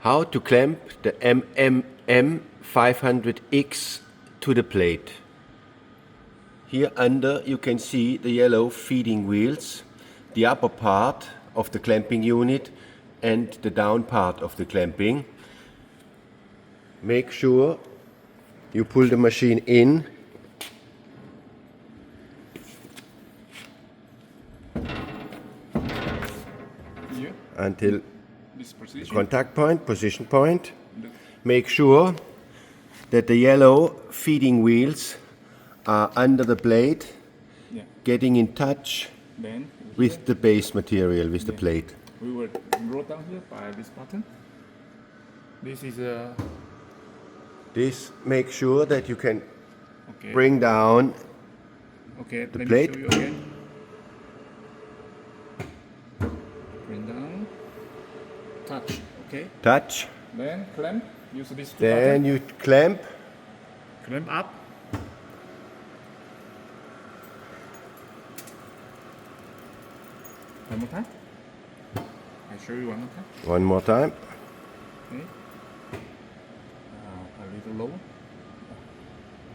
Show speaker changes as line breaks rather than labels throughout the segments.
How to clamp the MMM 500X to the plate. Here under you can see the yellow feeding wheels, the upper part of the clamping unit and the down part of the clamping. Make sure you pull the machine in until
this position.
contact point, position point. Make sure that the yellow feeding wheels are under the plate, getting in touch
Then
with the base material, with the plate.
we will roll down here by this button. This is a
This makes sure that you can bring down
the
plate.
Me show you again. Bring down, touch,
Touch.
then clamp. Use this
Then
button.
you clamp.
Clamp up. One more time. I show you one more time.
One more time.
Okay. A little lower.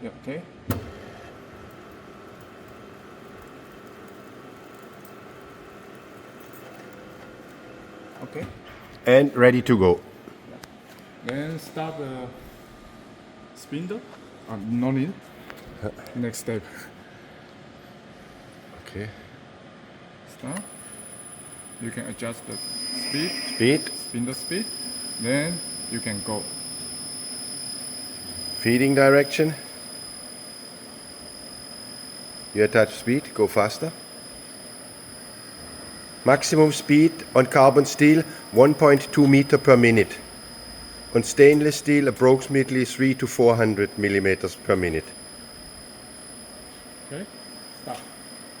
Yeah, okay. Okay.
And ready to go.
Then start the spindle. No need. Next step.
Okay.
Start. You can adjust the speed. Spindle speed. Then you can go.
Feeding direction. You attach speed, go faster. Maximum speed on carbon steel 1.2 meter per minute. On stainless steel approximately 300 to 400 millimeters per minute.
Okay. Stop.